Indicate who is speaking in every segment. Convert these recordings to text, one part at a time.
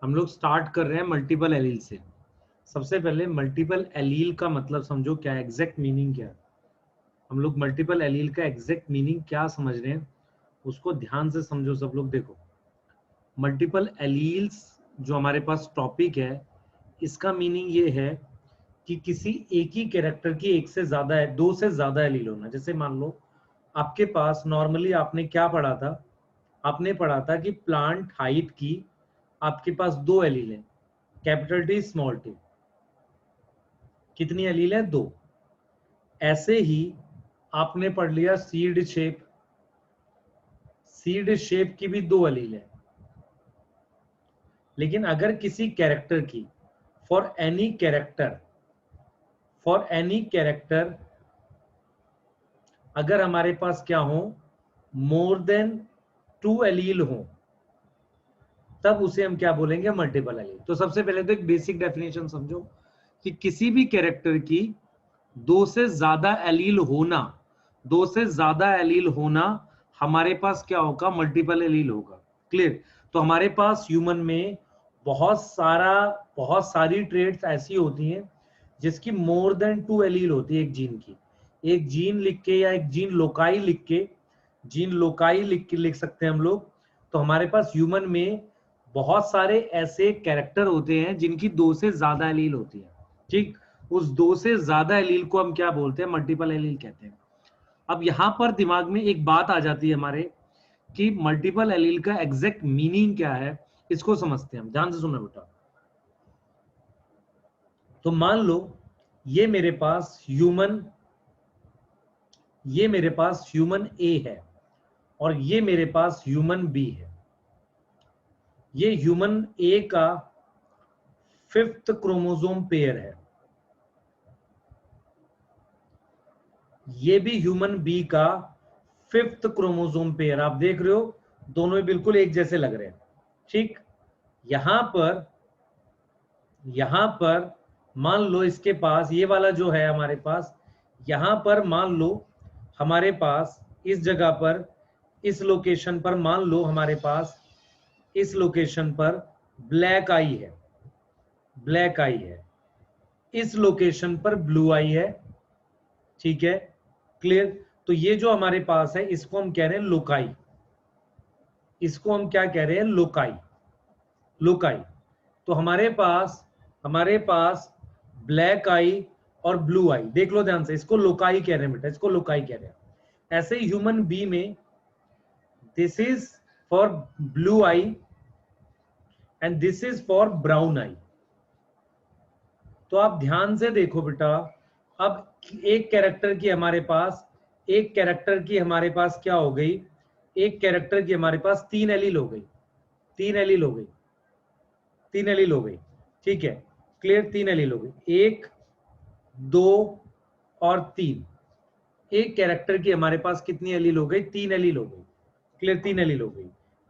Speaker 1: हम लोग स्टार्ट कर रहे हैं मल्टीपल एलील से। सबसे पहले मल्टीपल एलील का मतलब समझो क्या है, एग्जैक्ट मीनिंग क्या है। हम लोग मल्टीपल एलील का एग्जैक्ट मीनिंग क्या समझ रहे हैं उसको ध्यान से समझो सब लोग। देखो, मल्टीपल एलील्स जो हमारे पास टॉपिक है, इसका मीनिंग ये है कि किसी एक ही कैरेक्टर की एक से ज्यादा है, दो से ज्यादा एलील होना। जैसे मान लो आपके पास नॉर्मली आपने क्या पढ़ा था, आपने पढ़ा था कि प्लांट हाइट की आपके पास दो एलील है, कैपिटल टी स्मॉल टी। कितनी एलील है? दो। ऐसे ही आपने पढ़ लिया सीड शेप, सीड शेप की भी दो एलील है। लेकिन अगर किसी कैरेक्टर की, for any character, for any character अगर हमारे पास क्या हो, मोर देन टू एलील हो, तब उसे हम क्या बोलेंगे? Multiple allele. तो सबसे पहले तो एक बेसिक डेफिनेशन समझो कि किसी भी कैरेक्टर की दो से ज्यादा एलील होना, दो से ज्यादा एलील होना हमारे पास क्या होगा? मल्टीपल एलील होगा। क्लियर? तो हमारे पास ह्यूमन में बहुत सारी ट्रेड्स ऐसी होती हैं जिसकी मोर देन टू एलील होती है एक जीन की। एक जीन लिख के या एक जीन लोकाई लिख के, जीन लोकाई लिख के लिख सकते हैं हम लोग। तो हमारे पास ह्यूमन में बहुत सारे ऐसे कैरेक्टर होते हैं जिनकी दो से ज्यादा एलील होती है। ठीक, उस दो से ज्यादा एलील को हम क्या बोलते हैं? मल्टीपल एलील कहते हैं। अब यहां पर दिमाग में एक बात आ जाती है हमारे कि मल्टीपल एलील का एग्जैक्ट मीनिंग क्या है, इसको समझते हैं हम। ध्यान से सुनो बेटा। तो मान लो ये मेरे पास ह्यूमन, ये मेरे पास ह्यूमन ए है और ये मेरे पास ह्यूमन बी है। ये ह्यूमन ए का 5th क्रोमोसोम पेयर है, ये भी ह्यूमन बी का 5th क्रोमोसोम पेयर। आप देख रहे हो दोनों बिल्कुल एक जैसे लग रहे हैं। ठीक, यहां पर मान लो इसके पास ये वाला जो है हमारे पास, यहां पर मान लो हमारे पास इस जगह पर, इस लोकेशन पर मान लो हमारे पास इस लोकेशन पर ब्लैक आई है, ब्लैक आई है। इस लोकेशन पर ब्लू आई है। ठीक है, क्लियर? तो ये जो हमारे पास है इसको हम कह रहे हैं लोकाई। इसको हम क्या कह रहे हैं? Loci, loci. तो हमारे पास ब्लैक आई और ब्लू आई, देख लो ध्यान से, इसको लोकाई कह रहे हैं बेटा, इसको लोकाई कह रहे हैं। ऐसे ही ह्यूमन बी में this is for blue eye and this is for brown eye. तो आप ध्यान से देखो बेटा, अब एक कैरेक्टर की हमारे पास, एक कैरेक्टर की हमारे पास क्या हो गई? एक कैरेक्टर की हमारे पास तीन एलील हो गई, तीन एलील हो गई, तीन एलील हो गई। ठीक है, क्लियर? तीन एलील हो गई, एक, दो और तीन। एक कैरेक्टर की हमारे पास कितनी एलील हो गई? तीन एलील हो गई। क्लियर? तीन एलील हो गई,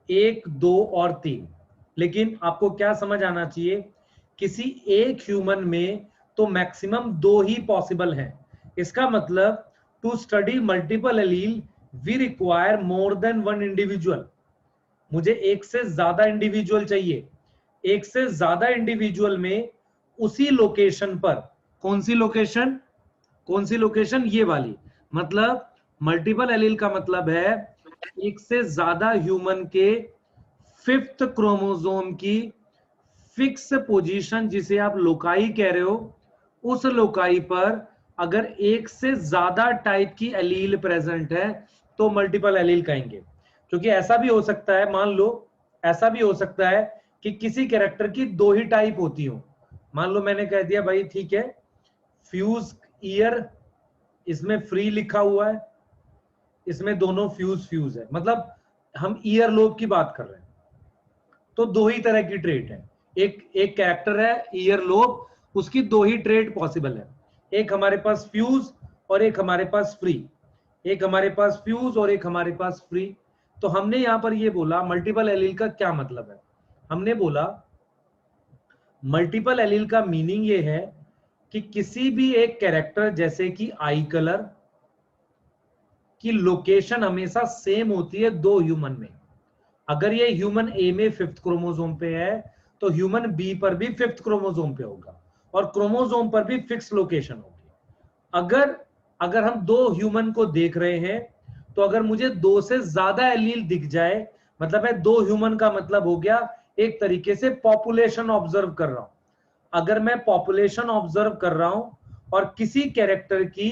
Speaker 1: एक, दो और तीन। लेकिन आपको क्या समझ आना चाहिए, किसी एक ह्यूमन में तो मैक्सिमम दो ही पॉसिबल हैं। इसका मतलब to study multiple allele we require more than one individual. मुझे एक से ज्यादा इंडिविजुअल चाहिए। एक से ज्यादा इंडिविजुअल में उसी लोकेशन पर, कौन सी लोकेशन? कौन सी लोकेशन? ये वाली। मतलब मल्टीपल एलील का मतलब है एक से ज्यादा ह्यूमन के 5th क्रोमोसोम की फिक्स पोजीशन, जिसे आप लोकाई कह रहे हो, उस लोकाई पर अगर एक से ज्यादा टाइप की एलील प्रेजेंट है तो मल्टीपल एलील कहेंगे। क्योंकि ऐसा भी हो सकता है, मान लो ऐसा भी हो सकता है कि किसी कैरेक्टर की दो ही टाइप होती हो। मान लो मैंने कह दिया भाई ठीक है, फ्यूज ईयर, इसमें फ्री लिखा हुआ है, इसमें दोनों फ्यूज फ्यूज है, मतलब हम ईयर लोब की बात कर रहे हैं। तो दो ही तरह की ट्रेट है। एक एक कैरेक्टर है ईयर लोब, उसकी दो ही ट्रेट पॉसिबल है। एक हमारे पास फ्यूज और एक हमारे पास फ्री, एक हमारे पास फ्यूज और एक हमारे पास फ्री। तो हमने यहां पर ये बोला मल्टीपल एलील का क्या मतलब है। हमने बोला मल्टीपल एलील का मीनिंग ये है कि किसी भी एक कैरेक्टर, जैसे कि आई कलर की लोकेशन हमेशा सेम होती है दो ह्यूमन में। अगर ये ह्यूमन ए में 5th क्रोमोसोम पे है तो ह्यूमन बी पर भी 5th क्रोमोसोम पे होगा और क्रोमोसोम पर भी फिक्स लोकेशन होगी। अगर अगर हम दो ह्यूमन को देख रहे हैं तो अगर मुझे दो से ज्यादा एलील दिख जाए, मतलब है दो ह्यूमन का मतलब हो गया एक तरीके से पॉपुलेशन ऑब्जर्व कर रहा हूं। अगर मैं पॉपुलेशन ऑब्जर्व कर रहा हूं और किसी कैरेक्टर की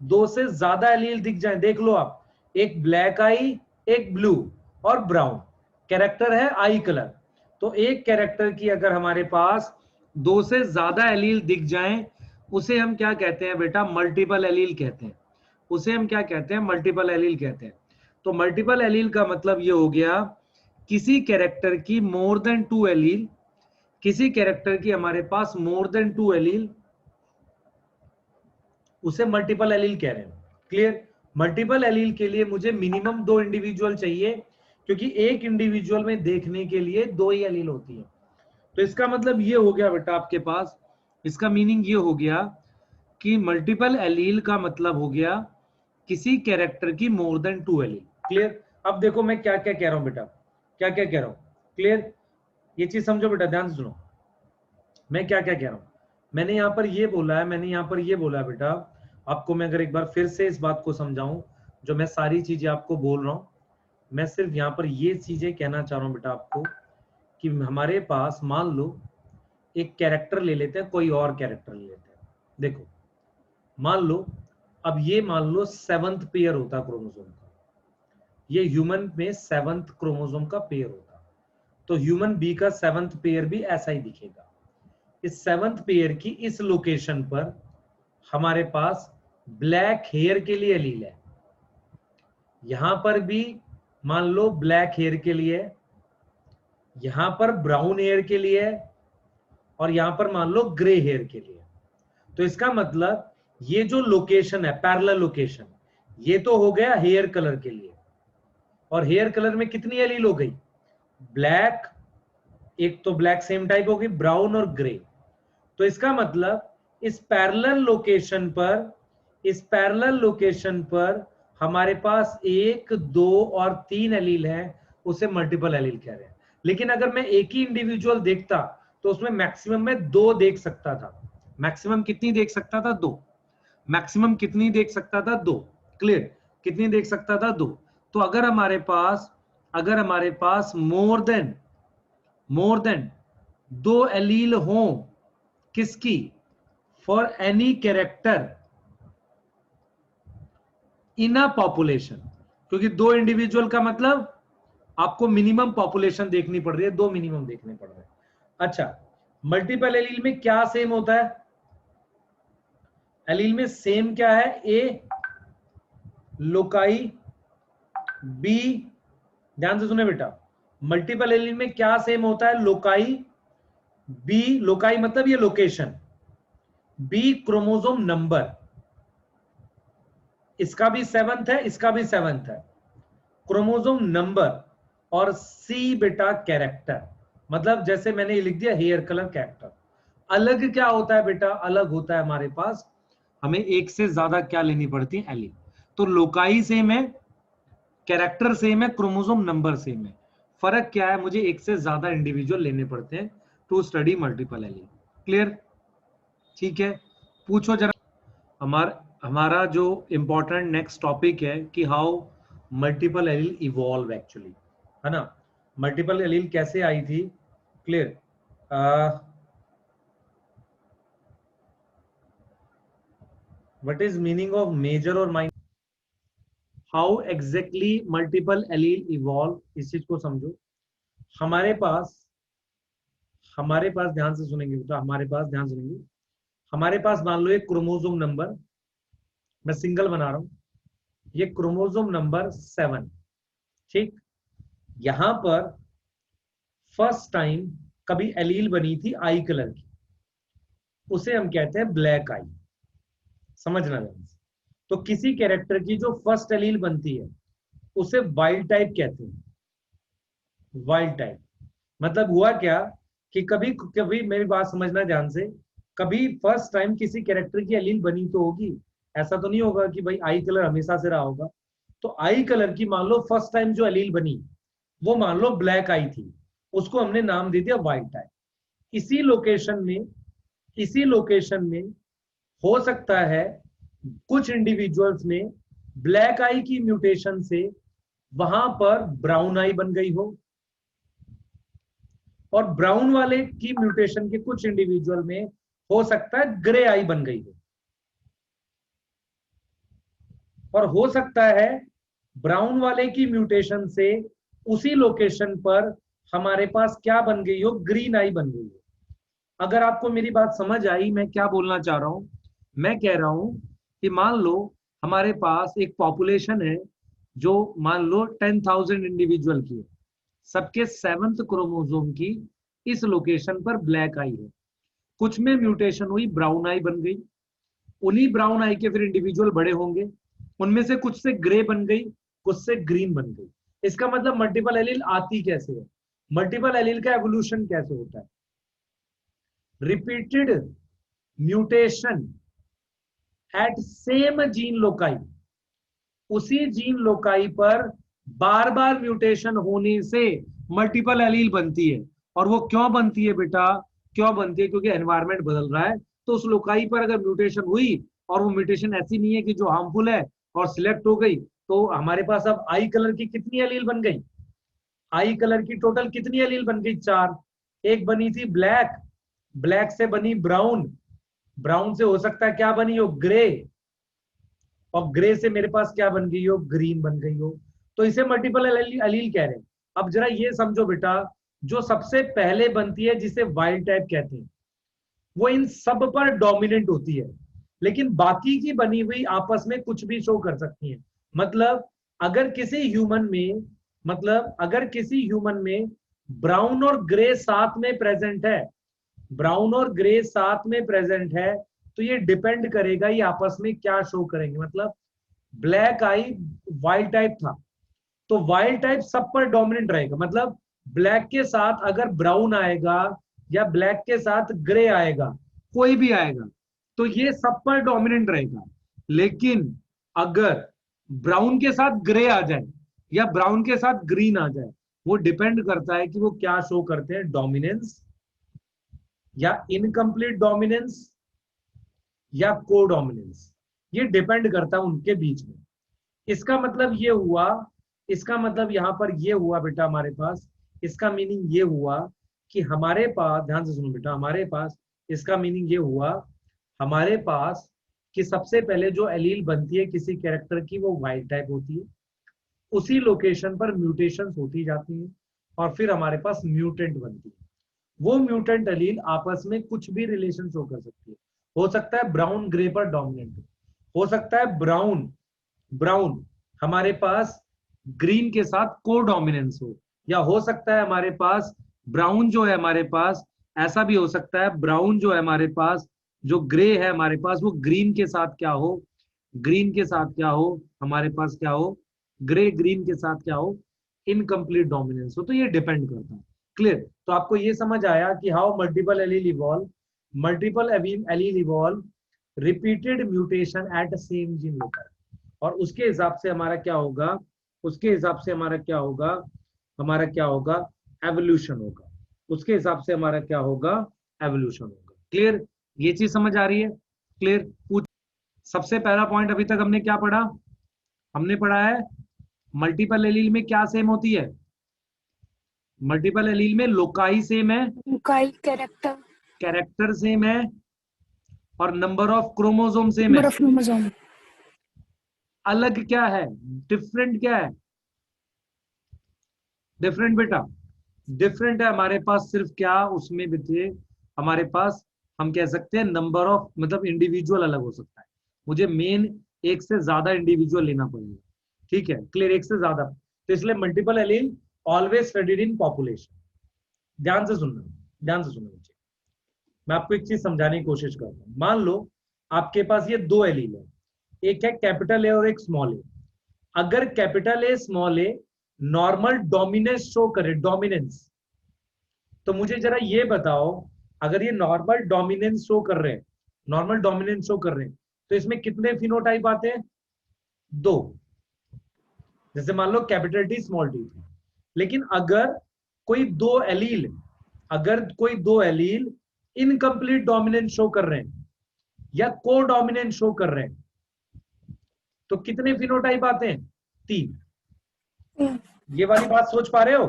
Speaker 1: दो से ज्यादा एलील दिख जाए, देख लो आप, एक ब्लैक आई, एक ब्लू और ब्राउन कैरेक्टर है आई कलर, तो एक कैरेक्टर की अगर हमारे पास दो से ज्यादा एलील दिख जाएं, उसे हम क्या कहते हैं बेटा, मल्टीपल एलील कहते हैं। उसे हम क्या कहते हैं, मल्टीपल एलील कहते हैं। तो मल्टीपल एलील का मतलब ये हो गया किसी कैरेक्टर की मोर देन 2 एलील, किसी कैरेक्टर की हमारे पास मोर देन 2 एलील, उसे मल्टीपल एलील कह रहे हैं। क्लियर? मल्टीपल एलील के लिए मुझे मिनिमम 2 इंडिविजुअल चाहिए, क्योंकि एक इंडिविजुअल में देखने के लिए 2 ही एलील होती है। तो इसका मतलब ये हो गया बेटा आपके पास, इसका मीनिंग ये हो गया कि मल्टीपल एलील का मतलब हो गया किसी कैरेक्टर की मोर देन 2 एलील। क्लियर? अब देखो मैं क्या क्या कह रहा हूं बेटा, क्या क्या कह रहा हूं। क्लियर? ये चीज समझो बेटा, ध्यान से सुनो मैं क्या क्या कह रहा हूं। मैंने यहां पर ये बोला है, मैंने यहां पर ये बोला है बेटा, आपको मैं अगर एक बार फिर से इस बात को समझाऊं, जो मैं सारी चीजें आपको बोल रहा हूं, मैं सिर्फ यहां पर ये चीजें कहना चाह रहा हूं बेटा आपको कि हमारे पास मान लो एक कैरेक्टर ले लेते हैं, कोई और कैरेक्टर ले लेते हैं। देखो मान लो, अब ये मान लो 7th पेयर होता क्रोमोसोम का, ये ह्यूमन में 7th क्रोमोसोम का पेयर होता, तो ह्यूमन बी का 7th पेयर भी ऐसा ही दिखेगा। इस 7th पेयर की इस लोकेशन पर हमारे पास ब्लैक हेयर के लिए एलील है, यहां पर भी मान लो ब्लैक हेयर के लिए, यहां पर ब्राउन हेयर के लिए और यहां पर मान लो ग्रे हेयर के लिए। तो इसका मतलब ये जो लोकेशन है, पैरेलल लोकेशन, ये तो हो गया हेयर कलर के लिए, और हेयर कलर में कितनी एलील हो गई, ब्लैक, एक तो ब्लैक सेम टाइप होगी, ब्राउन और ग्रे। तो इसका मतलब इस पैरेलल लोकेशन पर, इस पैरेलल लोकेशन पर हमारे पास 1, 2 और 3 एलील है, उसे मल्टीपल एलील कह रहे हैं। लेकिन अगर मैं एक ही इंडिविजुअल देखता तो उसमें मैक्सिमम में 2 देख सकता था। मैक्सिमम कितनी देख सकता था, 2। मैक्सिमम कितनी देख सकता था, 2। क्लियर? कितनी देख सकता था, 2। तो अगर हमारे पास मोर देन 2 एलील हो किसकी, for any character in a population, क्योंकि 2 इंडिविजुअल का मतलब आपको मिनिमम पॉपुलेशन देखनी पड़ रही है, 2 मिनिमम देखने पड़ रहे हैं। अच्छा, मल्टीपल एलील में क्या सेम होता है, एलील में सेम क्या है, ए लोकाई, बी, ध्यान से सुने बेटा, मल्टीपल एलील में क्या सेम होता है, लोकाई, बी, लोकाई मतलब ये लोकेशन, बी क्रोमोसोम नंबर, इसका भी 7th है, इसका भी 7th है, क्रोमोसोम नंबर, और सी बेटा कैरेक्टर, मतलब जैसे मैंने लिख दिया हेयर कलर कैरेक्टर। अलग क्या होता है बेटा, अलग होता है हमारे पास, हमें एक से ज्यादा क्या लेनी पड़ती है, एलील। तो लोकाई सेम है, कैरेक्टर सेम है, क्रोमोसोम नंबर सेम है, फर्क क्या है, मुझे एक से ज्यादा इंडिविजुअल लेने पड़ते हैं to study multiple allele. Clear? ठीक है, पूछो जरा। हमारा जो इंपॉर्टेंट नेक्स्ट टॉपिक है कि how multiple allele evolve actually, है ना, मल्टीपल एलील कैसे आई थी। Clear? What is meaning of major और minor, how exactly multiple allele evolve, इस चीज को समझो। हमारे पास ध्यान से सुनेंगे बेटा, हमारे पास ध्यान सुनेंगे, हमारे पास मान लो एक क्रोमोसोम नंबर, मैं सिंगल बना रहा हूं, ये क्रोमोसोम नंबर 7, ठीक, यहां पर फर्स्ट टाइम कभी एलील बनी थी आई कलर की, उसे हम कहते हैं ब्लैक आई, समझना ध्यान से। तो किसी कैरेक्टर की जो फर्स्ट एलील बनती है उसे वाइल्ड टाइप कहते हैं, वाइल्ड टाइप। मतलब हुआ क्या कि कभी कभी, मेरी बात समझना ध्यान से, कभी फर्स्ट टाइम किसी कैरेक्टर की एलील बनी तो होगी, ऐसा तो नहीं होगा कि भाई आई कलर हमेशा से रहा होगा। तो आई कलर की मान लो फर्स्ट टाइम जो एलील बनी वो मान लो ब्लैक आई थी, उसको हमने नाम दे दिया वाइल्ड टाइप। इसी लोकेशन में हो सकता है कुछ इंडिविजुअल्स में ब्लैक आई की म्यूटेशन से वहां पर ब्राउन आई बन गई हो, और ब्राउन वाले की म्यूटेशन के कुछ इंडिविजुअल में हो सकता है ग्रे आई बन गई हो, और हो सकता है ब्राउन वाले की म्यूटेशन से उसी लोकेशन पर हमारे पास क्या बन गई हो, ग्रीन आई बन गई हो। अगर आपको मेरी बात समझ आई, मैं क्या बोलना चाह रहा हूं, मैं कह रहा हूं कि मान लो हमारे पास एक पॉपुलेशन है जो मान लो 10,000 इंडिविजुअल की है, सबके 7th क्रोमोसोम की इस लोकेशन पर ब्लैक आई है, कुछ में म्यूटेशन हुई ब्राउन आई बन गई, उन्हीं ब्राउन आई के फिर इंडिविजुअल बड़े होंगे, उनमें से कुछ से ग्रे बन गई, कुछ से ग्रीन बन गई। इसका मतलब मल्टीपल एलील आती कैसे है, मल्टीपल एलील का एवोल्यूशन कैसे होता है, repeated mutation at same gene loci, उसी जीन लोकाई पर बार बार म्यूटेशन होने से मल्टीपल एलील बनती है। और वो क्यों बनती है बेटा, क्यों बनती है, क्योंकि एनवायरनमेंट बदल रहा है, तो उस लोकाई पर अगर म्यूटेशन हुई और वो म्यूटेशन ऐसी नहीं है कि जो हार्मफुल है और सिलेक्ट हो गई, तो हमारे पास अब आई कलर की कितनी एलील बन गई, आई कलर की टोटल कितनी एलील बन गई, 4। एक बनी थी ब्लैक, ब्लैक से बनी ब्राउन, ब्राउन से हो सकता है क्या बनी हो, ग्रे, और ग्रे से मेरे पास क्या बन गई हो, ग्रीन बन गई हो। तो इसे मल्टीपल एलील कह रहे हैं। अब जरा ये समझो बेटा, जो सबसे पहले बनती है जिसे वाइल्ड टाइप कहते हैं, वो इन सब पर डोमिनेंट होती है, लेकिन बाकी की बनी हुई आपस में कुछ भी शो कर सकती है। मतलब अगर किसी ह्यूमन में, अगर किसी ह्यूमन में ब्राउन और ग्रे साथ में प्रेजेंट है, ब्राउन और ग्रे साथ में प्रेजेंट है, तो ये डिपेंड करेगा ये आपस में क्या शो करेंगे। मतलब ब्लैक आई वाइल्ड टाइप था, तो वाइल्ड टाइप सब पर डोमिनेंट रहेगा। मतलब ब्लैक के साथ अगर ब्राउन आएगा या ब्लैक के साथ ग्रे आएगा, कोई भी आएगा, तो ये सब पर डोमिनेंट रहेगा। लेकिन अगर ब्राउन के साथ ग्रे आ जाए या ब्राउन के साथ ग्रीन आ जाए, वो डिपेंड करता है कि वो क्या शो करते हैं, डोमिनेंस या इनकम्प्लीट डोमिनेंस या को डोमिनेंस, ये डिपेंड करता है उनके बीच में। इसका मतलब ये हुआ, इसका मतलब यहां पर ये हुआ बेटा हमारे पास, इसका मीनिंग ये हुआ कि हमारे पास, ध्यान से सुनो बेटा, हमारे पास, इसका मीनिंग ये हुआ हमारे पास कि सबसे पहले जो एलील बनती है किसी कैरेक्टर की, वो वाइल्ड टाइप होती है, उसी लोकेशन पर म्यूटेशंस होती जाती हैं, और फिर हमारे पास म्यूटेंट बनती है। वो म्यूटेंट एलील आपस में कुछ भी रिलेशन शो कर सकती है। हो सकता है ब्राउन ग्रे पर डोमिनेंट हो सकता है ब्राउन ब्राउन हमारे पास ग्रीन के साथ को डोमिनेंस या हो सकता है हमारे पास ब्राउन जो है हमारे पास, ऐसा भी हो सकता है ब्राउन जो है हमारे पास, जो ग्रे है हमारे पास, वो ग्रीन के साथ क्या हो, ग्रीन के साथ क्या हो, हमारे पास क्या हो, ग्रे ग्रीन के साथ क्या हो, इनकम्प्लीट डोमिनेंस हो। तो ये डिपेंड करता है। क्लियर? तो आपको ये समझ आया कि how multiple allele evolve, multiple allele evolve repeated mutation at same gene local, और उसके हिसाब से हमारा क्या होगा, उसके हिसाब से हमारा क्या होगा, हमारा क्या होगा, एवोल्यूशन होगा। उसके हिसाब से हमारा क्या होगा, एवोल्यूशन होगा। क्लियर? ये चीज समझ आ रही है? क्लियर? पूछ। सबसे पहला पॉइंट अभी तक हमने क्या पढ़ा, हमने पढ़ा है मल्टीपल एलील में क्या सेम होती है, मल्टीपल एलील में लोकाई सेम है,
Speaker 2: लोकाई कैरेक्टर,
Speaker 1: कैरेक्टर सेम है, और नंबर ऑफ क्रोमोसोम सेम है।
Speaker 2: Number of chromosome.
Speaker 1: अलग क्या है, डिफरेंट क्या है, डिफरेंट बेटा, डिफरेंट है हमारे पास सिर्फ क्या उसमें बेटे, हमारे पास हम कह सकते हैं नंबर ऑफ, मतलब इंडिविजुअल अलग हो सकता है, मुझे मेन एक से ज्यादा इंडिविजुअल लेना पड़ेगा। ठीक है? क्लियर? एक से ज्यादा, तो इसलिए multiple allele always studied in population. ध्यान से सुनना, ध्यान से सुनना बच्चे, मैं आपको एक चीज समझाने की कोशिश करता हूँ। मान लो आपके पास ये दो एलील है, एक है कैपिटल ए और एक स्मॉल ए। अगर capital A small a normal dominance show करे, डोमिनेंस, तो मुझे जरा ये बताओ, अगर ये नॉर्मल डोमिनेंस शो कर रहे हैं, नॉर्मल डोमिनेंस शो कर रहे हैं, तो इसमें कितने फिनोटाइप आते हैं, 2। जैसे मान लो कैपिटल टी स्मॉल टी। लेकिन अगर कोई दो एलील अगर कोई दो एलील इनकम्प्लीट डोमिनेंस शो कर रहे हैं या को डोमिनेंस शो कर रहे हैं तो कितने फिनोटाइप आते हैं? 3। ये वाली बात सोच पा रहे हो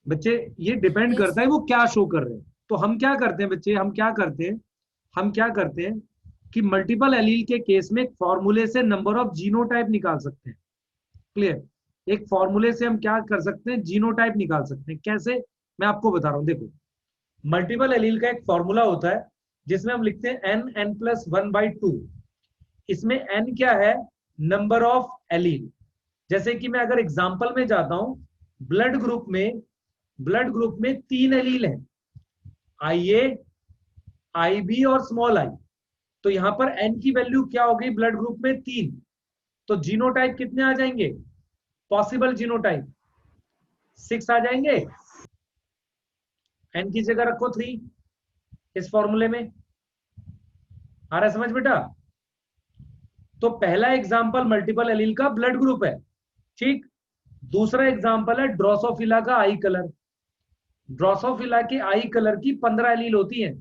Speaker 1: बच्चे? ये डिपेंड करता है वो क्या शो कर रहे हैं। तो हम क्या करते हैं बच्चे, हम क्या करते हैं कि मल्टीपल एलील के केस में एक फॉर्मूले से नंबर ऑफ जीनोटाइप निकाल सकते हैं। क्लियर? एक फॉर्मूले से हम क्या कर सकते हैं, जीनोटाइप निकाल सकते हैं। कैसे, मैं आपको बता रहा हूं। देखो, मल्टीपल एलील का एक फॉर्मूला होता है जिसमें हम लिखते हैं n+1/2। इसमें n क्या है? Number of allele. जैसे कि मैं अगर एग्जांपल में जाता हूं, ब्लड ग्रुप में 3 एलील हैं, IA, IB और स्मॉल आई। तो यहां पर n की वैल्यू क्या हो गई? ब्लड ग्रुप में 3। तो जीनोटाइप कितने आ जाएंगे? पॉसिबल जीनोटाइप 6 आ जाएंगे। n की जगह रखो 3 इस फॉर्मूले में। आ रहा है समझ बेटा? तो पहला एग्जांपल मल्टीपल एलील का ब्लड ग्रुप है, ठीक। दूसरा एग्जांपल है ड्रोसोफिला का आई कलर। ड्रोसोफिला के आई कलर की 15 एलील होती हैं।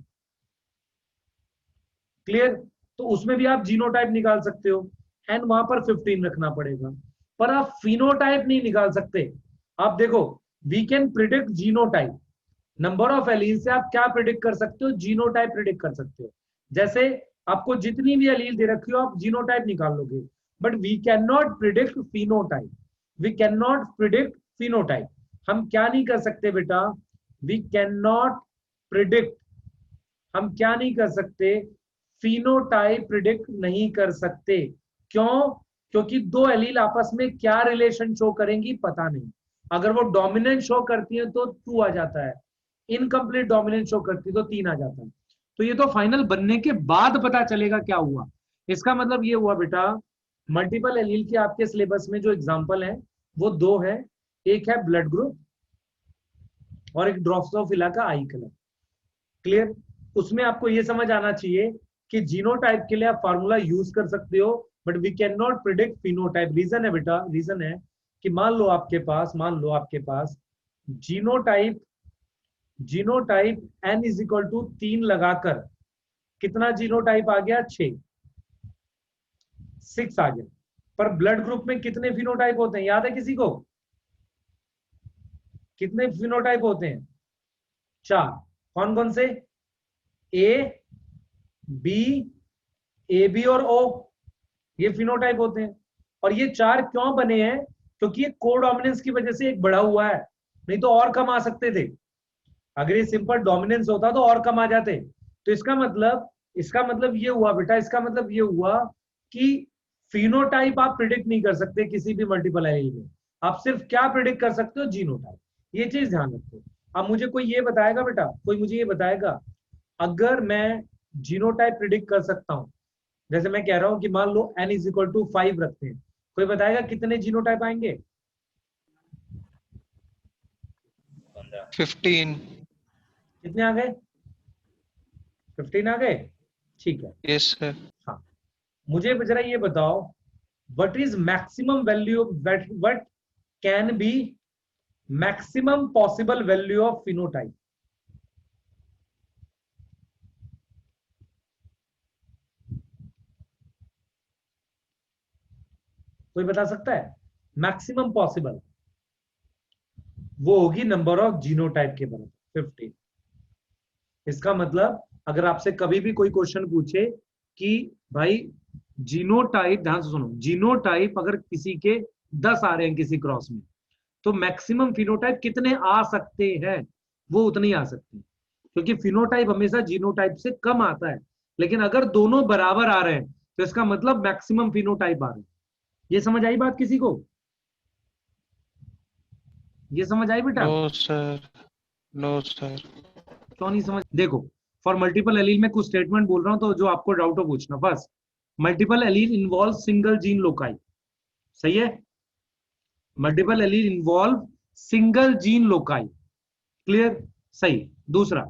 Speaker 1: क्लियर? तो उसमें भी आप जीनोटाइप निकाल सकते हो। एन वहां पर 15 रखना पड़ेगा, पर आप फिनोटाइप नहीं निकाल सकते। आप देखो, we can predict genotype. Number of allele से आप क्या प्रिडिक्ट कर सकते हो? जीनोटाइप प्रिडिक्ट कर सकते हो। जैसे आपको जितनी भी एलील दे रखी हो आप जीनोटाइप निकाल लोगे, but we can not predict phenotype. We can not predict phenotype. हम क्या नहीं कर सकते बेटा? वी कैन नॉट प्रिडिक्ट, हम क्या नहीं कर सकते? फिनोटाइप प्रिडिक्ट नहीं कर सकते। क्यों? क्योंकि दो एलील आपस में क्या रिलेशन शो करेंगी पता नहीं। अगर वो डोमिनेंट शो करती है तो 2 आ जाता है, इनकम्प्लीट डोमिनेंट शो करती है तो 3 आ जाता है। तो ये तो फाइनल बनने के बाद पता चलेगा क्या हुआ। इसका मतलब ये हुआ बेटा, मल्टीपल एलील के आपके सिलेबस में जो एग्जांपल है वो 2 है। एक है ब्लड ग्रुप और एक ड्रोसोफिला का आई कलर। क्लियर? उसमें आपको ये समझ आना चाहिए कि जीनोटाइप के लिए आप फार्मूला यूज कर सकते हो, but we can not predict phenotype. Reason है बेटा, रीजन है कि मान लो आपके पास जीनोटाइप n=3 लगाकर कितना जीनोटाइप आ गया? 6 आ गया। पर ब्लड ग्रुप में कितने फिनोटाइप होते हैं, याद है किसी को? कितने फिनोटाइप होते हैं? 4। कौन कौन से? ए, बी, ए बी और ओ, ये फिनोटाइप होते हैं। और ये 4 क्यों बने हैं? क्योंकि ये कोडोमिनेंस की वजह से एक बढ़ा हुआ है, नहीं तो और कम आ सकते थे। अगर ये सिंपल डोमिनेंस होता तो और कम आ जाते। तो इसका मतलब ये हुआ बेटा, इसका मतलब ये हुआ कि फिनोटाइप आप प्रिडिक्ट नहीं कर सकते किसी भी मल्टीपल एलील में। आप सिर्फ क्या प्रिडिक्ट कर सकते हो? जीनोटाइप। ये चीज ध्यान रखो। अब मुझे कोई ये बताएगा बेटा, कोई मुझे ये बताएगा, अगर मैं जीनोटाइप प्रिडिक्ट कर सकता हूं, जैसे मैं कह रहा हूं कि मान लो n=5 रखते हैं, कोई बताएगा कितने जीनोटाइप आएंगे?
Speaker 3: 15।
Speaker 1: कितने आ गए? 15 आ गए, ठीक है।
Speaker 3: Yes sir.
Speaker 1: हाँ, मुझे जरा ये बताओ, what is maximum value, what can be maximum possible value of phenotype? कोई बता सकता है? मैक्सिमम पॉसिबल वो होगी नंबर ऑफ जीनोटाइप के बराबर, 15। इसका मतलब अगर आपसे कभी भी कोई क्वेश्चन पूछे कि भाई जीनोटाइप, ध्यान से सुनो, जीनोटाइप अगर किसी के 10 आ रहे हैं किसी क्रॉस में, तो मैक्सिमम फिनोटाइप कितने आ सकते हैं? वो उतने ही आ सकते हैं, क्योंकि फिनोटाइप हमेशा जीनोटाइप से कम आता है। लेकिन अगर दोनों बराबर आ रहे हैं तो इसका मतलब मैक्सिमम फिनोटाइप आ रहे हैं। ये समझ आई बात किसी को? ये समझ आई बेटा?
Speaker 3: No sir, no sir.
Speaker 1: क्यों नहीं समझ? देखो, फॉर मल्टीपल एलील में कुछ स्टेटमेंट बोल रहा हूं, तो जो आपको डाउट हो पूछना। First, multiple allele involve single gene loci. सही है? Multiple allele involve single gene loci. Clear? सही। दूसरा,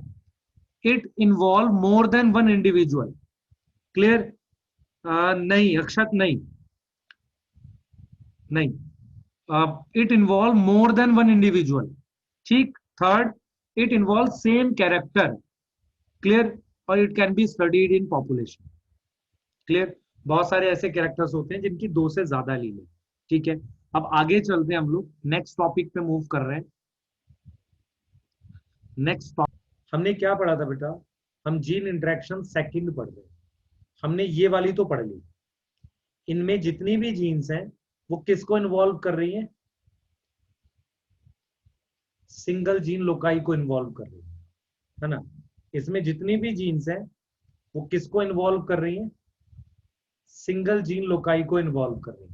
Speaker 1: it involve more than one individual. Clear? नहीं अक्षत, नहीं नहीं, it involve more than one individual. ठीक, third, it involve same character, clear, और it can be studied in population, clear. बहुत सारे ऐसे कैरेक्टर्स होते हैं जिनकी 2 से ज्यादा एलील है, ठीक है। अब आगे चलते हैं, हम लोग नेक्स्ट टॉपिक पे मूव कर रहे हैं। नेक्स्ट टॉपिक हमने क्या पढ़ा था बेटा, हम जीन इंटरेक्शन सेकंड पढ़ रहे हैं। हमने ये वाली तो पढ़ ली, इनमें जितनी भी जीन्स हैं वो किसको इन्वॉल्व कर रही हैं, सिंगल जीन लोकाई को इन्वॉल्व कर रही है ना। इसमें जितनी भी जीन्स हैं वो किसको इन्वॉल्व कर रही हैं, सिंगल जीन लोकाई को इन्वॉल्व कर रही है,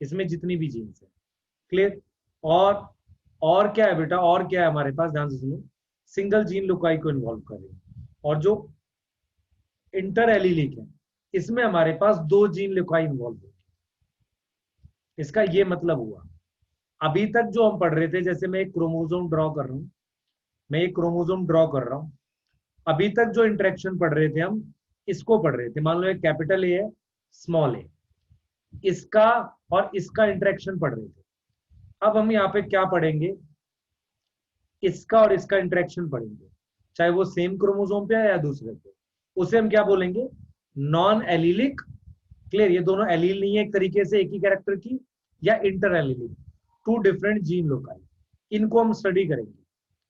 Speaker 1: इसमें जितनी भी जीन्स है, क्लियर। और क्या है बेटा, और क्या है हमारे पास, ध्यान से सुनो, सिंगल जीन लोकाई को इन्वॉल्व कर रही है। और जो इंटर एलिलिक है इसमें हमारे पास 2 जीन लोकाई इन्वॉल्व होगी। इसका ये मतलब हुआ, अभी तक जो हम पढ़ रहे थे, जैसे मैं एक क्रोमोसोम ड्रॉ कर रहा हूं, मैं एक क्रोमोसोम ड्रॉ कर रहा हूं, अभी तक जो इंटरेक्शन पढ़ रहे थे हम इसको पढ़ रहे थे। मान लो एक कैपिटल ए है, स्मॉल ए, इसका और इसका इंटरेक्शन पढ़ रहे थे। अब हम यहाँ पे क्या पढ़ेंगे, इसका और इसका इंटरेक्शन पढ़ेंगे, चाहे वो सेम क्रोमोसोम पे है या दूसरे पे। उसे हम क्या बोलेंगे, नॉन एलिलिक, क्लियर। ये दोनों एलील नहीं है एक तरीके से एक ही कैरेक्टर की, या inter allylic, 2 different gene loci, इनको हम स्टडी करेंगे,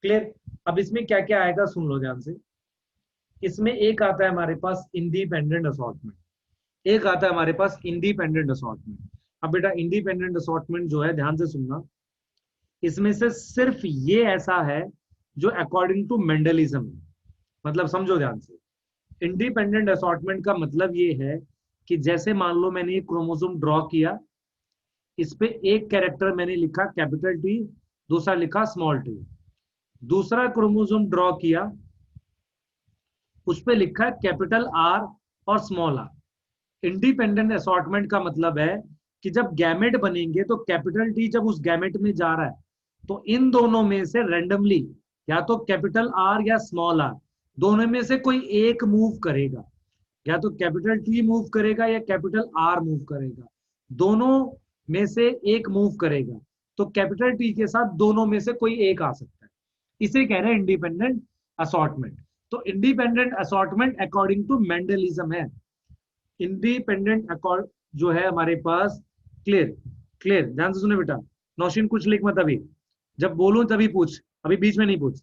Speaker 1: क्लियर। अब इसमें क्या क्या आएगा सुन लो ध्यान से। इसमें एक आता है हमारे पास इंडिपेंडेंट असॉर्टमेंट, एक आता है हमारे पास इंडिपेंडेंट असॉर्टमेंट। अब बेटा इंडिपेंडेंट असॉर्टमेंट जो है, ध्यान से सुनना, इसमें से सिर्फ ये ऐसा है जो अकॉर्डिंग टू मेंडलिज्म है। मतलब समझो ध्यान से, इंडिपेंडेंट असॉर्टमेंट का मतलब ये है कि जैसे मान लो मैंने एक क्रोमोसोम ड्रॉ किया, इस पे एक कैरेक्टर मैंने लिखा कैपिटल टी, दूसरा लिखा स्मॉल टी। दूसरा क्रोमोसोम ड्रॉ किया, उस पे लिखा कैपिटल आर और स्मॉल आर। इंडिपेंडेंट असॉर्टमेंट का मतलब है कि जब गैमेट बनेंगे तो कैपिटल टी जब उस गैमेट में जा रहा है तो इन दोनों में से रैंडमली या तो कैपिटल आर या स्मॉल आर, दोनों में से कोई एक मूव करेगा, या तो कैपिटल टी मूव करेगा या कैपिटल आर मूव करेगा, दोनों में से एक मूव करेगा। तो कैपिटल टी के साथ दोनों में से कोई एक आ सकता है, इसे कह रहे हैं इंडिपेंडेंट असॉर्टमेंट। तो independent assortment according to Mendelism है। इंडिपेंडेंट अकॉर्ड जो है हमारे पास, क्लियर क्लियर, ध्यान से सुने बेटा। नौशीन कुछ लिख मत, अभी जब बोलूं तभी पूछ, अभी बीच में नहीं पूछ।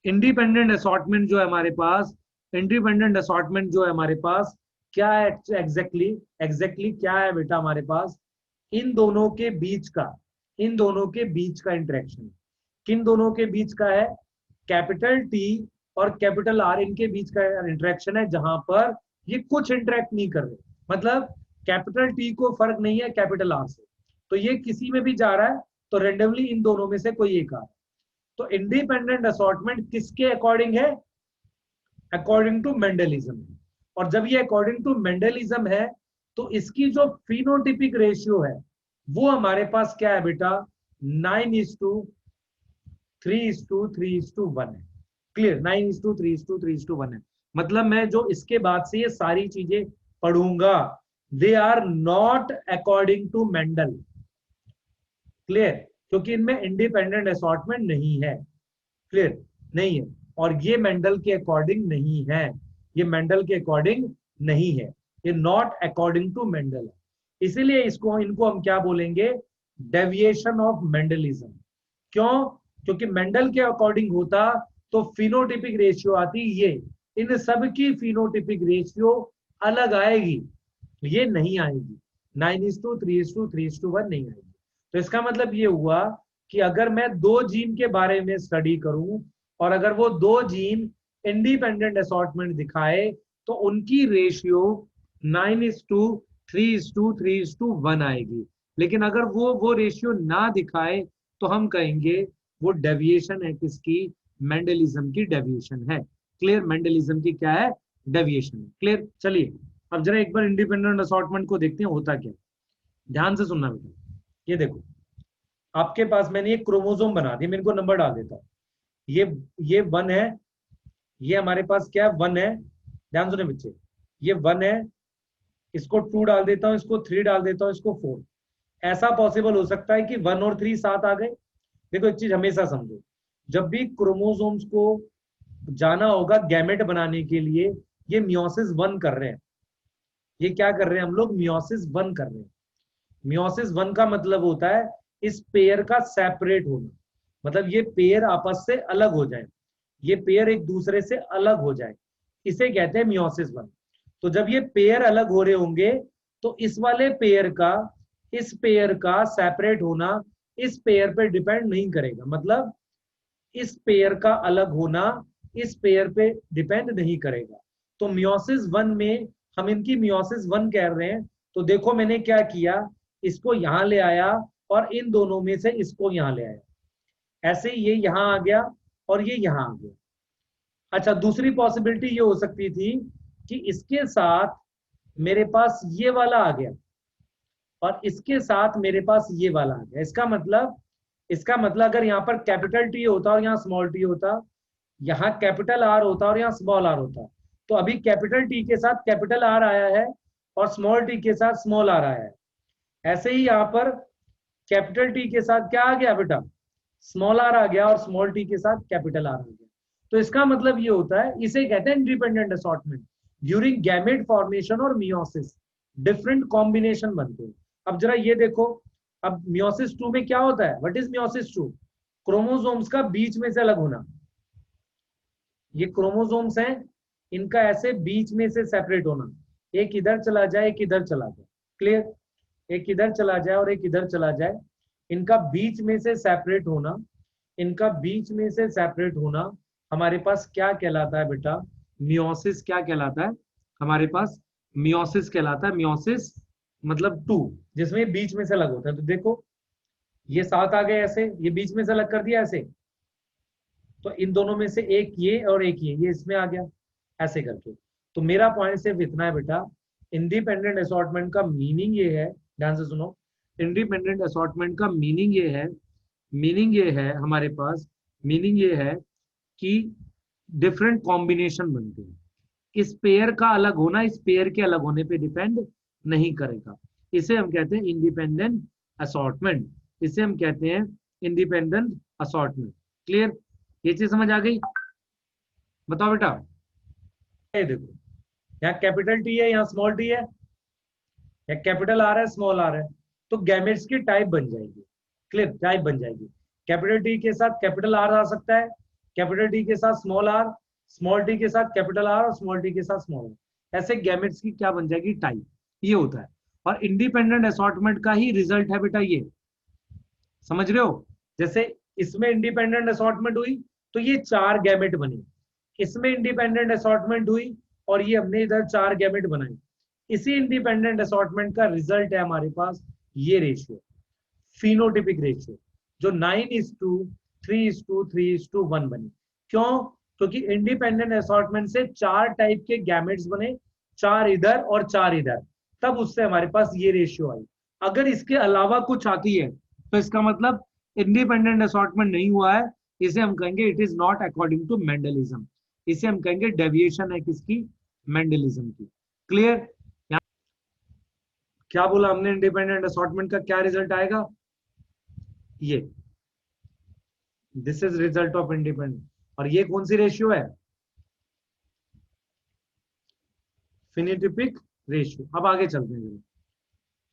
Speaker 1: इंडिपेंडेंट असॉर्टमेंट जो है हमारे पास, इंडिपेंडेंट असॉर्टमेंट जो है हमारे पास क्या है एग्जैक्टली क्या है बेटा हमारे पास, इन दोनों के बीच का, इन दोनों के बीच का इंटरेक्शन। किन दोनों के बीच का है, कैपिटल टी और कैपिटल आर, इनके बीच का इंटरेक्शन है, जहां पर ये कुछ इंटरेक्ट नहीं कर रहे। मतलब कैपिटल टी को फर्क नहीं है कैपिटल आर से, तो ये किसी में भी जा रहा है तो रेंडमली इन दोनों में से कोई एक आ रहा है। तो इंडिपेंडेंट असॉर्टमेंट किसके अकॉर्डिंग है, अकॉर्डिंग टू मेंडलिज्म। और जब ये अकॉर्डिंग टू मेंडलिज्म है तो इसकी जो फिनोटिपिक रेशियो है वो हमारे पास क्या है बेटा, 9:3:3:1 है, क्लियर। 9:3:3:1 है। मतलब मैं जो इसके बाद से ये सारी चीजें पढ़ूंगा, they are not according to Mendel, clear, क्योंकि इनमें इंडिपेंडेंट असॉर्टमेंट नहीं है, क्लियर नहीं है। और ये मेंडल के अकॉर्डिंग नहीं है, ये मेंडल के अकॉर्डिंग नहीं है, ये नॉट अकॉर्डिंग टू मेंडल है। इसीलिए इसको इनको हम क्या बोलेंगे, डेविएशन ऑफ मेंडलिज्म। क्यों, क्योंकि मेंडल के अकॉर्डिंग होता तो फिनोटिपिक रेशियो आती ये, इन सब की फिनोटिपिक रेशियो अलग आएगी, ये नहीं आएगी, 9:3:3:1 नहीं आएगी। तो इसका मतलब ये हुआ कि अगर मैं 2 जीन के बारे में स्टडी करूं और अगर वो 2 जीन इंडिपेंडेंट असॉर्टमेंट दिखाए तो उनकी रेशियो 9:3:3:1 आएगी। लेकिन अगर वो रेशियो ना दिखाए तो हम कहेंगे वो डेविएशन है, किसकी, मेंडलिज्म की डेविएशन है, क्लियर। मेंडलिज्म की क्या है, डेविएशन है, क्लियर। चलिए अब जरा एक बार इंडिपेंडेंट असॉर्टमेंट को देखते हैं होता क्या। ध्यान से सुनना बेटा, ये देखो आपके पास मैंने एक क्रोमोसोम बना दिया, मैं इनको नंबर डाल देता हूं। ये 1 है, ये हमारे पास क्या है, 1 है, ध्यान सुने बच्चे, ये 1 है, इसको 2 डाल देता हूं, इसको 3 डाल देता हूं, इसको 4। ऐसा पॉसिबल हो सकता है कि 1 और 3 साथ आ गए। देखो एक चीज हमेशा समझो, जब भी क्रोमोसोम्स को जाना होगा गैमेट बनाने के लिए, ये मियोसिस 1 कर रहे हैं। ये क्या कर रहे हैं हम लोग? मियोसिस 1 कर रहे हैं। मियोसिस 1 का मतलब होता है इस पेयर का सेपरेट होना, मतलब ये पेयर आपस से अलग हो जाए, ये पेयर एक दूसरे से अलग हो जाए, इसे कहते हैं मियोसिस 1। तो जब ये पेयर अलग हो रहे होंगे तो इस वाले पेयर का इस पेयर का सेपरेट होना इस पेयर पे डिपेंड नहीं करेगा, मतलब इस पेयर का अलग होना इस पेयर पे डिपेंड नहीं करेगा। तो मियोसिस 1 में हम इनकी मियोसिस 1 कह रहे हैं। तो देखो मैंने क्या किया, इसको यहां ले आया और इन दोनों में से इसको यहां ले आया, ऐसे ये यहां आ गया और ये यहां आ गया। अच्छा, दूसरी पॉसिबिलिटी ये हो सकती थी कि इसके साथ मेरे पास ये वाला आ गया और इसके साथ मेरे पास ये वाला आ गया। इसका मतलब अगर यहाँ पर कैपिटल टी होता और यहाँ स्मॉल टी होता, यहाँ कैपिटल आर होता और यहाँ स्मॉल आर होता, तो अभी कैपिटल टी के साथ कैपिटल आर आया है और स्मॉल टी के साथ स्मॉल आर आया है। ऐसे ही यहाँ पर कैपिटल टी के साथ क्या आ गया बेटा? स्मॉल आर आ गया और स्मॉल टी के साथ कैपिटल आर आ गया। तो इसका मतलब ये होता है, इसे कहते हैं independent assortment. During gamete formation और मियोसिस डिफरेंट कॉम्बिनेशन बनते हैं। अब जरा ये देखो, अब मियोसिस 2 में क्या होता है? What is meiosis 2? क्रोमोसोम्स का बीच में से अलग होना। ये क्रोमोसोम्स हैं, इनका ऐसे बीच में से सेपरेट होना, एक इधर चला जाए एक इधर चला जाए, क्लियर? एक इधर चला जाए और एक इधर चला जाए, इनका बीच में से सेपरेट होना, इनका बीच में से सेपरेट होना हमारे पास क्या कहलाता है बेटा? मियोसिस क्या कहलाता है हमारे पास? मियोसिस कहलाता है। मियोसिस मतलब 2, जिसमें बीच में से अलग होता है। तो देखो ये 7 आ गए ऐसे, ये बीच में से अलग कर दिया ऐसे, तो इन दोनों में से एक ये और एक ये इसमें आ गया ऐसे करके। तो मेरा पॉइंट सिर्फ इतना है बेटा, इंडिपेंडेंट असॉर्टमेंट का मीनिंग ये है, ध्यान से सुनो, इंडिपेंडेंट असॉर्टमेंट का मीनिंग ये है हमारे पास, मीनिंग ये है कि डिफरेंट कॉम्बिनेशन बनते हैं। इस पेयर का अलग होना इस पेयर के अलग होने पे डिपेंड नहीं करेगा। इसे हम कहते हैं इंडिपेंडेंट असॉर्टमेंट, इसे हम कहते हैं इंडिपेंडेंट असॉर्टमेंट। क्लियर? ये चीज समझ आ गई? बताओ बेटा। ये देखो, यहाँ कैपिटल टी है, यहाँ स्मॉल टी है, या कैपिटल आर है स्मॉल आर है, तो गैमेट्स की टाइप बन जाएगी। क्लियर? टाइप बन जाएगी। कैपिटल टी के साथ कैपिटल आर आ सकता है, कैपिटल टी के साथ स्मॉल आर, स्मॉल टी के साथ कैपिटल आर और स्मॉल टी के साथ स्मॉल आर, ऐसे गैमेट्स की क्या बन जाएगी? टाइप। ये होता है और इंडिपेंडेंट असॉर्टमेंट का ही रिजल्ट है बेटा ये, समझ रहे हो? जैसे इसमें इंडिपेंडेंट असॉर्टमेंट हुई तो ये 4 गैमेट बने, इसमें इंडिपेंडेंट असॉर्टमेंट हुई और ये हमने इधर 4 गैमेट बनाए। इसी इंडिपेंडेंट असॉर्टमेंट का रिजल्ट है हमारे पास ये रेशियो, फिनोटिपिक रेशियो, जो 9:3:3:1 बनी। क्यों? क्योंकि इंडिपेंडेंट असॉर्टमेंट से 4 टाइप के गैमेट्स बने, 4 इधर और 4 इधर, तब उससे हमारे पास ये रेशियो आई। अगर इसके अलावा कुछ आती है तो इसका मतलब इंडिपेंडेंट असॉर्टमेंट नहीं हुआ है, इसे हम कहेंगे it is not according to Mendelism, इसे हम कहेंगे डेविएशन है किसकी? मेंडलिज्म की। क्लियर? क्या बोला हमने? इंडिपेंडेंट असॉर्टमेंट का क्या रिजल्ट आएगा? ये, this is result of independent. और ये कौन सी रेशियो है? Phenotypic ratio. अब आगे चलते हैं,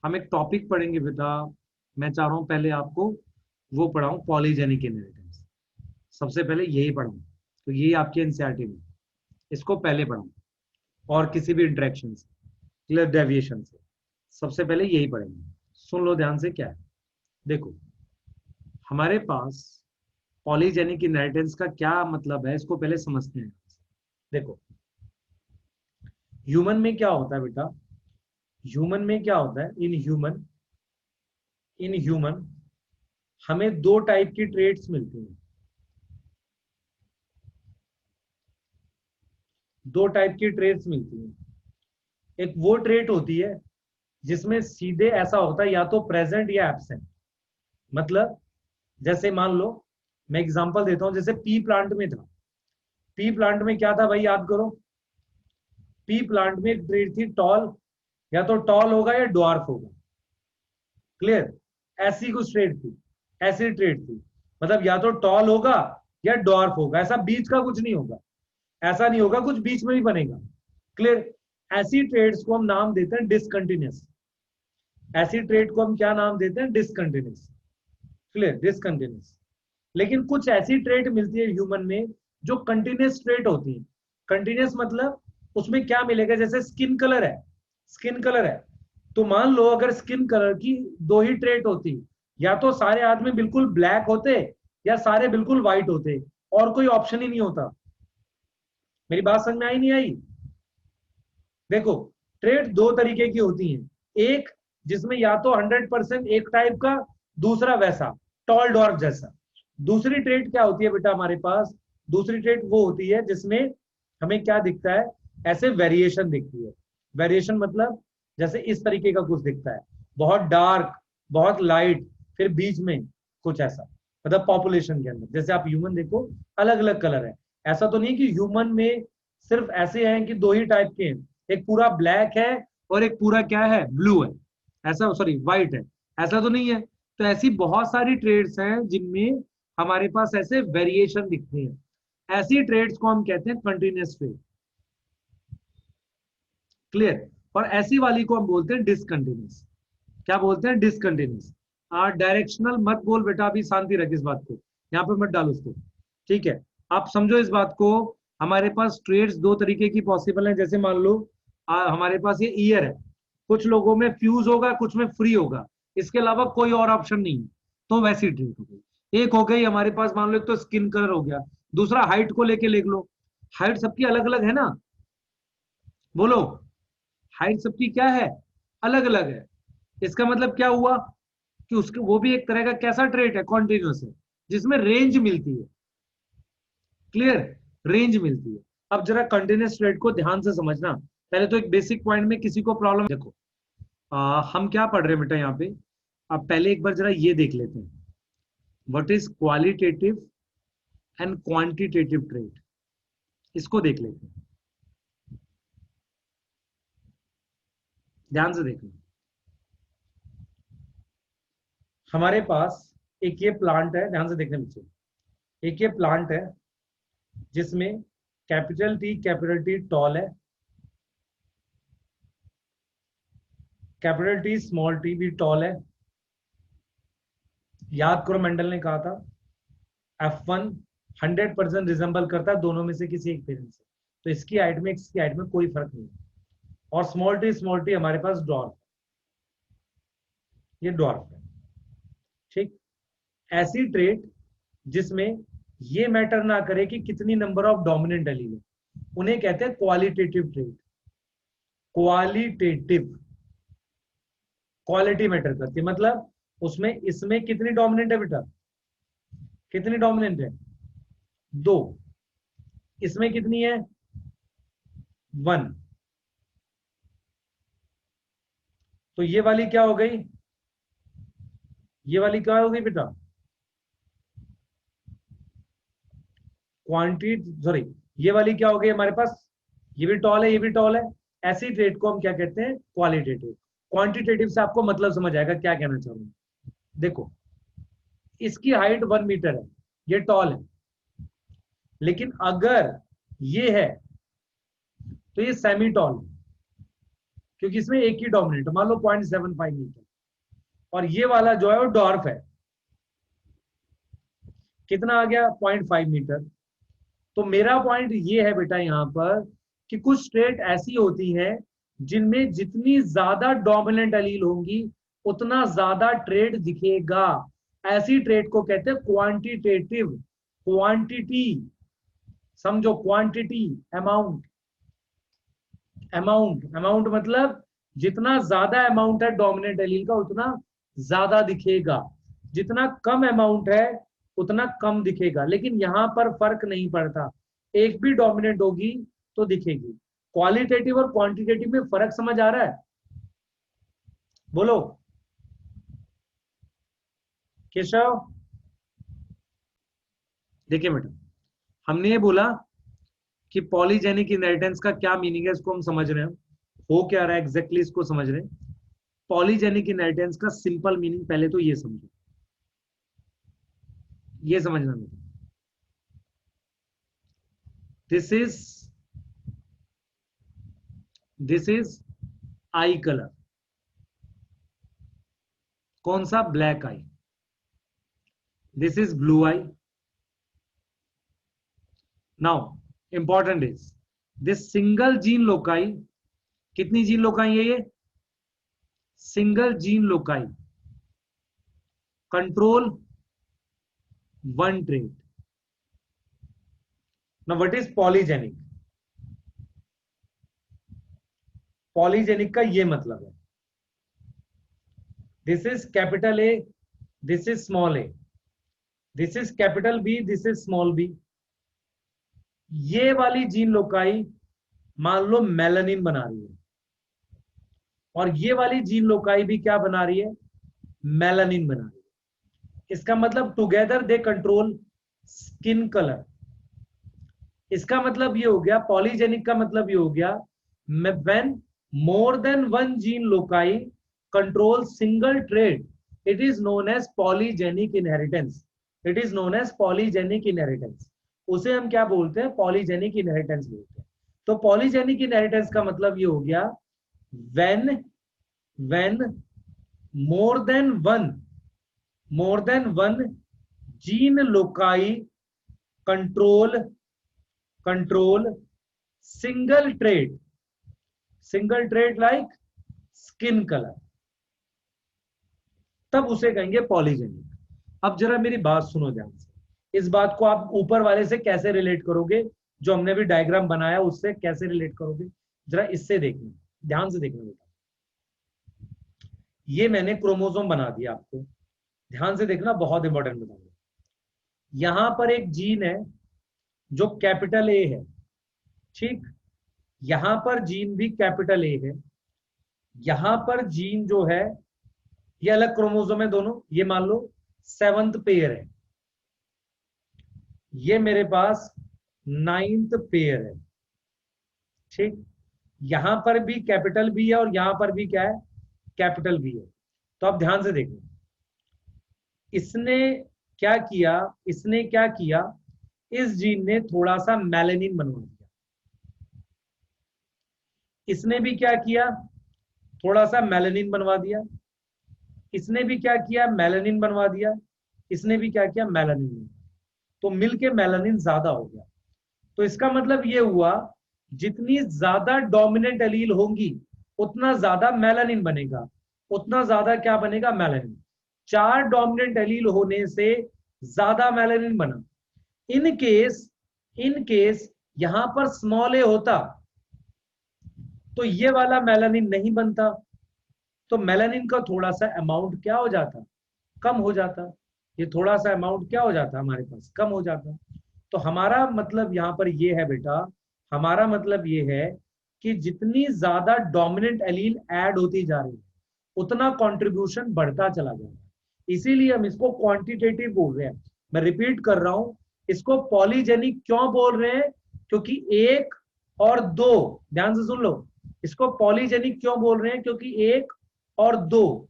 Speaker 1: हम एक टॉपिक पढ़ेंगे बेटा। मैं चाह रहा हूं पहले आपको वो पढ़ाऊं, पॉलीजेनिक इनहेरिटेंस। सबसे पहले यही पढ़ाऊं, तो यही आपके एनसीईआरटी में, इसको पहले पढ़ाऊं और किसी भी इंटरेक्शन से, क्लियर, डेविएशन से, सबसे पहले यही पढ़ेंगे। सुन लो ध्यान से क्या है। देखो हमारे पास पॉलीजेनिक इनहेरिटेंस का क्या मतलब है, इसको पहले समझते हैं। देखो ह्यूमन में क्या होता है बेटा? ह्यूमन में क्या होता है? इन ह्यूमन हमें 2 टाइप की ट्रेट्स मिलती हैं। 2 टाइप की ट्रेट्स मिलती हैं। एक वो ट्रेट होती है जिसमें सीधे ऐसा होता है या तो प्रेजेंट या एब्सेंट। मतलब जैसे मान लो, मैं एग्जांपल देता हूं, जैसे पी प्लांट में था। पी प्लांट में क्या था भाई, याद करो? पी प्लांट में एक ट्रेट थी टॉल, या तो टॉल होगा या ड्वार्फ होगा। क्लियर? ऐसी कुछ ट्रेट थी, ऐसी ट्रेट थी, मतलब या तो टॉल होगा या डॉर्फ होगा, ऐसा बीच का कुछ नहीं होगा, ऐसा नहीं होगा कुछ बीच में भी बनेगा। क्लियर? ऐसी ट्रेड्स को हम नाम देते हैं डिसकंटिन्यूस। ऐसी ट्रेड को हम क्या नाम देते हैं? डिसकंटिन्यूस। क्लियर? डिसकंटिन्यूस। लेकिन कुछ ऐसी ट्रेड मिलती है ह्यूमन में जो कंटिन्यूस ट्रेड होती है। कंटिन्यूस मतलब उसमें क्या मिलेगा, जैसे स्किन कलर है, स्किन कलर है, तो मान लो अगर स्किन कलर की दो ही ट्रेट होती, या तो सारे आदमी बिल्कुल ब्लैक होते या सारे बिल्कुल व्हाइट होते, और कोई ऑप्शन ही नहीं होता। मेरी बात समझ में आई नहीं आई? देखो, ट्रेट दो तरीके की होती हैं, एक जिसमें या तो 100% एक टाइप का, दूसरा वैसा टॉल डॉर्फ जैसा। दूसरी ट्रेट क्या होती है बेटा हमारे पास? दूसरी ट्रेट वो होती है जिसमें हमें क्या दिखता है, ऐसे वेरिएशन दिखती है। वेरिएशन मतलब जैसे इस तरीके का कुछ दिखता है, बहुत डार्क, बहुत लाइट, फिर बीच में कुछ ऐसा, मतलब पॉपुलेशन के अंदर जैसे आप ह्यूमन देखो अलग अलग कलर है। ऐसा तो नहीं कि ह्यूमन में सिर्फ ऐसे हैं कि दो ही टाइप के हैं, एक पूरा ब्लैक है और एक पूरा क्या है, ब्लू है, ऐसा, सॉरी व्हाइट है, ऐसा तो नहीं है। तो ऐसी बहुत सारी ट्रेड्स हैं जिनमें हमारे पास ऐसे वेरिएशन दिखते हैं। ऐसी ट्रेड्स को हम कहते हैं कंटिन्यूस ट्रेड। क्लियर? और ऐसी वाली को हम बोलते हैं डिसकंटिन्यूस। क्या बोलते हैं? डिसकंटिन्यूस। डायरेक्शनल मत बोल बेटा, अभी शांति रख इस बात को, यहाँ पे मत डाल उसको, ठीक है? आप समझो इस बात को, हमारे पास ट्रेड्स दो तरीके की पॉसिबल है। जैसे मान लो हमारे पास ये ईयर है, कुछ लोगों में फ्यूज होगा, कुछ में फ्री होगा, इसके अलावा कोई और ऑप्शन नहीं है, तो वैसी ट्रेड हो गई। एक हो गई हमारे पास, मान लो एक तो स्किन कलर हो गया, दूसरा हाइट को लेके लिख लो। हाइट सबकी अलग अलग है ना, बोलो, हाइट सबकी क्या है, अलग अलग है। इसका मतलब क्या हुआ कि उसके वो भी एक तरह का कैसा ट्रेट है, कॉन्टिन्यूस है, जिसमें रेंज मिलती है। क्लियर? रेंज मिलती है। अब जरा कंटिन्यूस ट्रेड को ध्यान से समझना। पहले तो एक बेसिक पॉइंट में किसी को प्रॉब्लम, देखो हम क्या पढ़ रहे हैं बेटा यहाँ पे, अब पहले एक बार जरा ये देख लेते हैं, what is qualitative and quantitative trade, इसको देख लेते हैं, ध्यान से देखना। हमारे पास एक ये प्लांट है, ध्यान से देखने बच्चे, एक ये प्लांट है जिसमें कैपिटल टी टॉल है, कैपिटल टी स्मॉल टी भी टॉल है। याद करो मेंडल ने कहा था F1 100% रिजेंबल करता है दोनों में से किसी एक पेरेंट से, तो इसकी हाइट में इसकी हाइट में कोई फर्क नहीं है। और स्मॉल टी हमारे पास डॉर्फ, ये डॉर्फ है, ठीक? ऐसी ट्रेट जिसमें ये मैटर ना करे कि कितनी नंबर ऑफ डोमिनेंट एलील है, उन्हें कहते हैं qualitative trait. Qualitative, quality matter करती है, मतलब उसमें इसमें कितनी डोमिनेंट है बेटा, कितनी डोमिनेंट है, दो, इसमें कितनी है, 1। तो ये वाली क्या हो गई, ये वाली क्या हो गई बेटा, क्वांटिटी, सॉरी ये वाली क्या हो गई हमारे पास, ये भी टॉल है, ये भी टॉल है। ऐसी ट्रेड को हम क्या कहते हैं, क्वालिटेटिव। क्वांटिटेटिव से आपको मतलब समझ आएगा क्या कहना चाह रहा हूं। देखो, इसकी हाइट 1 मीटर है, ये टॉल है, लेकिन अगर ये है तो ये सेमी टॉल है, क्योंकि इसमें एक ही डोमिनेट, मान लो 0.75 मीटर, और ये वाला जो है वो डॉर्फ है, कितना आ गया, 0.5 मीटर। तो मेरा पॉइंट ये है बेटा यहाँ पर कि कुछ ट्रेड ऐसी होती हैं जिनमें जितनी ज्यादा डोमिनेंट एलील होंगी उतना ज्यादा ट्रेड दिखेगा। ऐसी ट्रेड को कहते हैं क्वांटिटेटिव। क्वांटिटी समझो, क्वांटिटी, अमाउंट, अमाउंट, अमाउंट मतलब जितना ज्यादा अमाउंट है डोमिनेंट एलील का उतना ज्यादा दिखेगा, जितना कम अमाउंट है उतना कम दिखेगा। लेकिन यहां पर फर्क नहीं पड़ता, एक भी डोमिनेंट होगी तो दिखेगी। क्वालिटेटिव और क्वांटिटेटिव में फर्क समझ आ रहा है, बोलो केशव। देखिए बेटा, हमने ये बोला कि पॉलीजेनिक इनहेरिटेंस का क्या मीनिंग है, इसको हम समझ रहे हैं, हो क्या रहा है एग्जैक्टली इसको समझ रहे हैं। पॉलीजेनिक इनहेरिटेंस का सिंपल मीनिंग पहले तो ये समझो, ये समझना बेटा। दिस इज आई कलर, कौन सा? Black eye. This is blue eye. Now important is this single gene loci, कितनी जीन लोकाई है ये? Single gene loci control one trait. Now what is polygenic? Polygenic का ये मतलब है, this is capital A, this is small A, this is capital B, this is small B. ये वाली gene loci मान लो melanin बना रही है, और ये वाली जीन लोकाई भी क्या बना रही है? मेलानिन बना रही है। इसका मतलब together they control skin colour. इसका मतलब ये हो गया, पॉलीजेनिक का मतलब ये हो गया, when more than one gene loci control single trait, it is known as polygenic inheritance. It is known as polygenic inheritance. उसे हम क्या बोलते हैं? पॉलीजेनिक इनहेरिटेंस बोलते हैं। तो पॉलीजेनिक इनहेरिटेंस का मतलब ये हो गया, when more than one gene loci control single trait like skin color, तब उसे कहेंगे पॉलीजेनिक। अब जरा मेरी बात सुनो ध्यान से, इस बात को आप ऊपर वाले से कैसे रिलेट करोगे, जो हमने भी डायग्राम बनाया उससे कैसे रिलेट करोगे, जरा इससे देखना, ध्यान से देखना बेटा। ये मैंने क्रोमोसोम बना दिया आपको, ध्यान से देखना, बहुत इंपॉर्टेंट बताऊंगा। यहां पर एक जीन है जो कैपिटल ए है, ठीक, यहां पर जीन भी कैपिटल ए है, यहां पर जीन जो है ये अलग क्रोमोसोम है दोनों, ये मान लो 7th पेयर है, ये मेरे पास 9th पेयर है, ठीक। यहां पर भी कैपिटल बी है और यहां पर भी क्या है? कैपिटल बी है। तो आप ध्यान से देखो, इसने क्या किया, इस जीन ने थोड़ा सा मेलानिन बनवा दिया। इसने भी क्या किया? थोड़ा सा मेलानिन बनवा दिया। इसने भी क्या किया? मेलानिन बनवा दिया। इसने भी क्या किया? मेलानिन। तो मिलके मेलानिन ज्यादा हो गया। तो इसका मतलब ये हुआ, जितनी ज्यादा डोमिनेंट एलील होंगी उतना ज्यादा मेलानिन बनेगा, उतना ज्यादा क्या बनेगा? मेलानिन। 4 डोमिनेंट एलील होने से ज्यादा मेलानिन बना। इन केस यहां पर स्मॉल ए होता तो ये वाला मेलानिन नहीं बनता, तो मेलानिन का थोड़ा सा अमाउंट क्या हो जाता? कम हो जाता। ये थोड़ा सा अमाउंट क्या हो जाता? हमारे पास कम हो जाता। तो हमारा मतलब यहां पर ये है बेटा, हमारा मतलब ये है कि जितनी ज्यादा डोमिनेंट एलील ऐड होती जा रही है उतना कंट्रीब्यूशन बढ़ता चला जाएगा। इसीलिए हम इसको क्वांटिटेटिव बोल रहे हैं। मैं रिपीट कर रहा हूं, इसको पॉलीजेनिक क्यों बोल रहे हैं? क्योंकि 1 और 2, ध्यान से सुन लो, इसको पॉलीजेनिक क्यों बोल रहे हैं? क्योंकि 1 और 2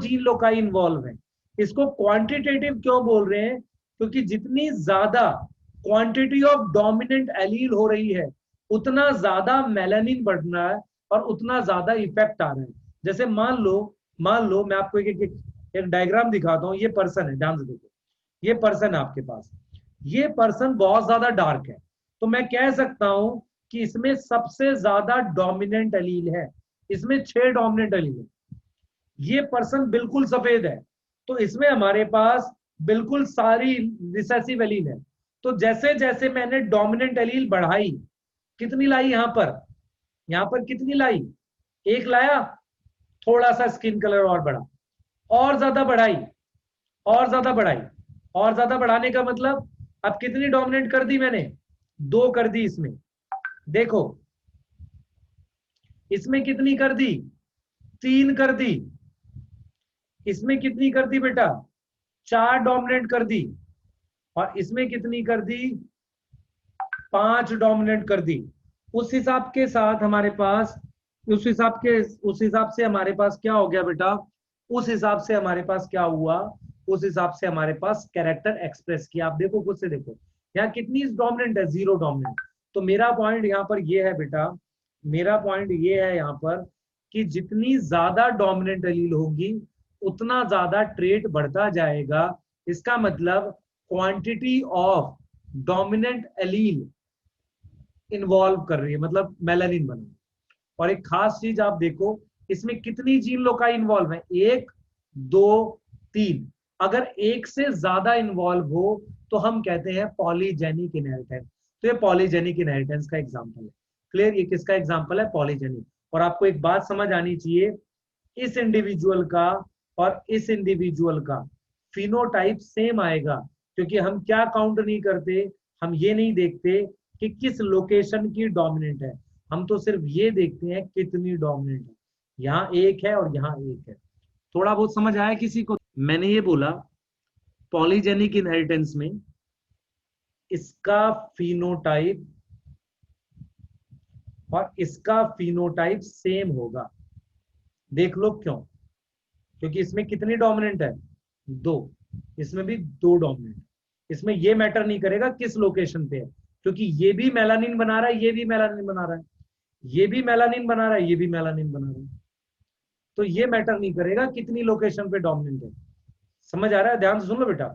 Speaker 1: जीन लोकाई इन्वॉल्व है। इसको क्वांटिटेटिव क्यों बोल रहे हैं? क्योंकि जितनी ज्यादा क्वांटिटी ऑफ डोमिनेंट एलील हो रही है उतना ज्यादा मेलानिन बढ़ रहा है और उतना ज्यादा इफेक्ट आ रहा है। जैसे मान लो मैं आपको एक डायग्राम दिखाता हूं। ये पर्सन है, ध्यान से देखो, ये पर्सन है आपके पास, ये पर्सन बहुत ज्यादा डार्क है, तो मैं कह सकता हूं कि इसमें सबसे ज्यादा डोमिनेंट एलील है, इसमें 6 डोमिनेंट एलील है। ये पर्सन बिल्कुल सफेद है, तो इसमें हमारे पास बिल्कुल सारी रिसेसिव एलील है। तो जैसे जैसे मैंने डोमिनेंट एलील बढ़ाई, कितनी लाई यहां पर कितनी लाई? 1 लाया, थोड़ा सा स्किन कलर और बढ़ा, और ज्यादा बढ़ाई, और ज्यादा बढ़ाई, और ज्यादा बढ़ाने का मतलब अब कितनी डोमिनेंट कर दी मैंने? 2 कर दी। इसमें देखो, इसमें कितनी कर दी? 3 कर दी। इसमें कितनी कर दी बेटा? 4 डोमिनेंट कर दी। और इसमें कितनी कर दी? 5 डोमिनेंट कर दी। उस हिसाब के साथ हमारे पास, उस हिसाब से हमारे पास क्या हो गया बेटा? उस हिसाब से हमारे पास क्या हुआ? उस हिसाब से हमारे पास कैरेक्टर एक्सप्रेस किया। आप देखो, खुद से देखो, यहाँ कितनी डोमिनेंट है? 0 डोमिनेंट। तो मेरा पॉइंट यहाँ पर ये है बेटा, मेरा पॉइंट ये है यहाँ पर कि जितनी ज्यादा डोमिनेंट एलील होगी उतना ज्यादा ट्रेट बढ़ता जाएगा। इसका मतलब quantity of dominant allele involve कर रही है, मतलब मेलानिन बना। और एक खास चीज आप देखो, इसमें कितनी जीन लोकाई इन्वॉल्व है, 1 2 3। अगर एक से ज्यादा इन्वॉल्व हो तो हम कहते हैं पॉलीजेनिक इनहेरिटेंस। तो ये पॉलीजेनिक इनहेरिटेंस का एग्जांपल है। क्लियर? ये किसका एग्जांपल है? पॉलीजेनिक। और आपको एक बात समझ आनी चाहिए, इस इंडिविजुअल का और इस इंडिविजुअल का फिनोटाइप सेम आएगा, क्योंकि हम क्या काउंट नहीं करते, हम ये नहीं देखते कि किस लोकेशन की डोमिनेंट है, हम तो सिर्फ ये देखते हैं कितनी डोमिनेंट है। यहाँ एक है और यहाँ एक है। थोड़ा बहुत समझ आया किसी को? मैंने ये बोला पॉलीजेनिक इनहेरिटेंस में इसका फिनोटाइप और इसका फिनोटाइप सेम होगा। देख लो क्यों? क्योंकि इसमें कितनी डोमिनेंट है? 2। इसमें भी 2 डोमिनेंट। इसमें ये मैटर नहीं करेगा किस लोकेशन पे है, क्योंकि ये भी मेलानिन बना रहा है, ये भी मेलानिन बना रहा है, ये भी मेलानिन बना रहा है, ये भी मेलानिन बना रहा है। तो ये मैटर नहीं करेगा कितनी लोकेशन पे डोमिनेंट है। समझ आ रहा है? ध्यान से सुन लो बेटा।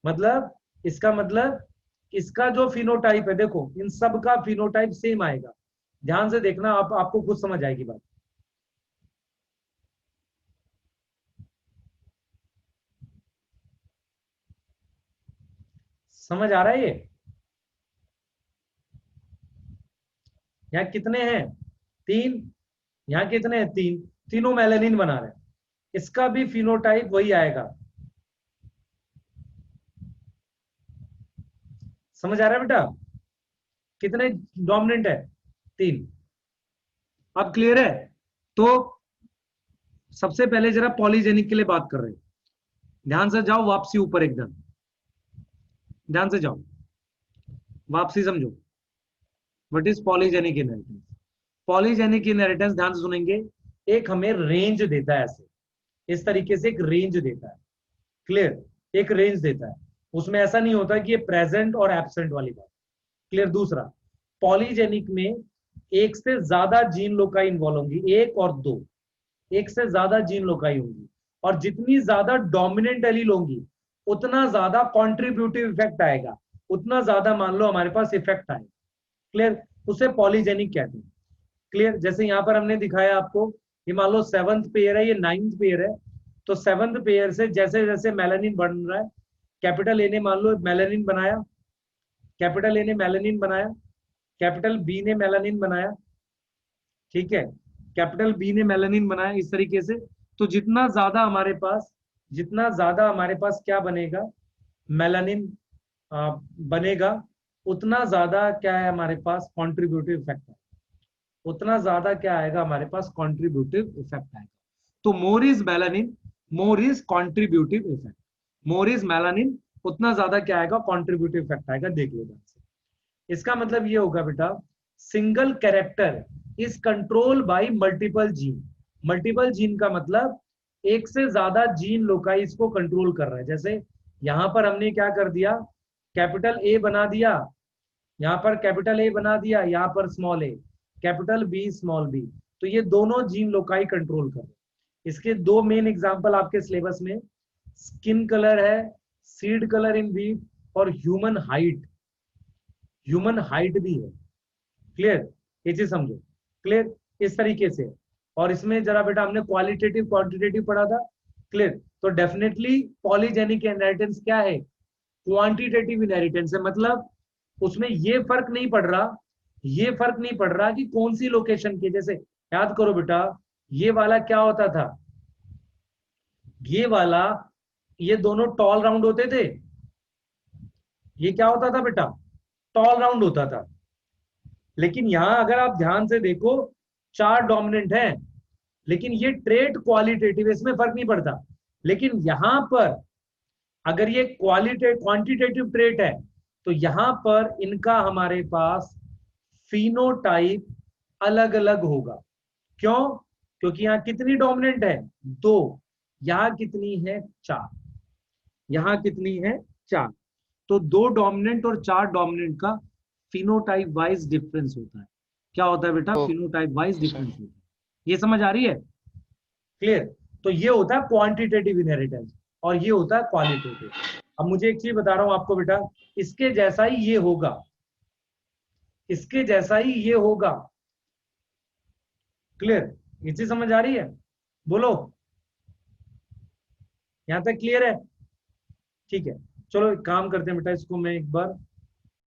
Speaker 1: मतलब इसका मतलब इसका जो फिनोटाइप है, देखो इन सब का फिनोटाइप सेम आएगा। ध्यान से देखना, आपको खुद समझ आएगी बात। समझ आ रहा है? ये यहाँ कितने हैं? 3। यहाँ कितने हैं? 3। तीनों मेलानिन बना रहे हैं। इसका भी फिनोटाइप वही आएगा। समझ आ रहा है बेटा? कितने डोमिनेंट है? 3। अब क्लियर है? तो सबसे पहले जरा पॉलीजेनिक के लिए बात कर रहे हैं। ध्यान से जाओ, वापसी ऊपर एकदम ध्यान से जाओ, वापसी समझो। What is polygenic inheritance? Polygenic inheritance ध्यान से सुनेंगे, एक हमें रेंज देता है, ऐसे इस तरीके से एक रेंज देता है। क्लियर? एक रेंज देता है, उसमें ऐसा नहीं होता कि ये प्रेजेंट और एब्सेंट वाली बात। क्लियर? दूसरा, पॉलीजेनिक में एक से ज्यादा जीन लोकाई इन्वॉल्व होंगी, 1 और 2, एक से ज्यादा जीन लोकाई होंगी, और जितनी ज्यादा डोमिनेंट एलील होंगी उतना ज्यादा कॉन्ट्रीब्यूटिव इफेक्ट आएगा, उतना ज्यादा मान लो हमारे पास इफेक्ट आएगा। क्लियर? उसे पॉलीजेनिक कहते हैं। क्लियर? जैसे यहां पर हमने दिखाया आपको, ये मान लो 7th पेयर है, ये 9th पेयर है। तो 7th पेयर से जैसे जैसे मेलानिन बन रहा है, कैपिटल ए ने मान लो मेलानिन बनाया, कैपिटल ए ने मेलानिन बनाया, कैपिटल बी ने मेलानिन बनाया, ठीक है, कैपिटल बी ने मेलानिन बनाया, इस तरीके से। तो जितना ज्यादा हमारे पास क्या बनेगा, मेलानिन बनेगा, उतना ज्यादा क्या है हमारे पास कॉन्ट्रीब्यूटिव इफेक्ट है, उतना ज्यादा क्या आएगा हमारे पास कॉन्ट्रीब्यूटिव इफेक्ट आएगा। तो more is melanin, more is contributive effect, more is melanin, उतना ज्यादा क्या आएगा कॉन्ट्रीब्यूटिव इफेक्ट आएगा। देख लो ध्यान से। इसका मतलब ये होगा बेटा, single character is control by multiple gene. Multiple gene का मतलब एक से ज्यादा जीन लोकाई इसको कंट्रोल कर रहा है। जैसे यहां पर हमने क्या कर दिया, कैपिटल ए बना दिया, यहां पर कैपिटल ए बना दिया, यहां पर स्मॉल ए, कैपिटल बी स्मॉल बी। तो ये दोनों जीन लोकाई कंट्रोल कर रहे हैं। इसके 2 मेन एग्जांपल आपके सिलेबस में स्किन कलर है, सीड कलर इन बीफ, और ह्यूमन हाइट। ह्यूमन हाइट भी है। क्लियर? ये चीज समझो। क्लियर? इस तरीके से। और इसमें जरा बेटा हमने क्वालिटेटिव क्वांटिटेटिव पढ़ा था। क्लियर? तो डेफिनेटली पॉलीजेनिक इनहेरिटेंस क्या है, क्वांटिटेटिव इनहेरिटेंस है। मतलब उसमें ये फर्क नहीं पड़ रहा, ये फर्क नहीं पड़ रहा कि कौन सी लोकेशन की। जैसे याद करो बेटा, ये वाला क्या होता था, ये वाला, ये दोनों टॉल राउंड होते थे। ये क्या होता था बेटा, टॉल राउंड होता था। लेकिन यहां अगर आप ध्यान से देखो, 4 डोमिनेंट हैं, लेकिन ये ट्रेट क्वालिटेटिव, इसमें फर्क नहीं पड़ता। लेकिन यहां पर अगर ये क्वांटिटेटिव ट्रेट है, तो यहां पर इनका हमारे पास फिनोटाइप अलग अलग होगा। क्यों? क्योंकि यहां कितनी डोमिनेंट है, 2, यहां कितनी है, 4, यहां कितनी है, 4। तो 2 डोमिनेंट और 4 डोमिनेंट का फिनोटाइप वाइज डिफरेंस होता है। क्या होता है बेटा?
Speaker 3: ओ,
Speaker 1: फिनोटाइप वाइज
Speaker 3: सर।
Speaker 1: डिफरेंस होता है। ये समझ आ रही है? क्लियर? तो ये होता है क्वांटिटेटिव इनहेरिटेंस और ये होता है क्वालिटेटिव। अब मुझे एक चीज बता रहा हूं आपको बेटा, इसके जैसा ही ये होगा, इसके जैसा ही ये होगा। क्लियर? ये चीज समझ आ रही है? बोलो, यहां तक क्लियर है? ठीक है, चलो एक काम करते हैं बेटा, इसको मैं एक बार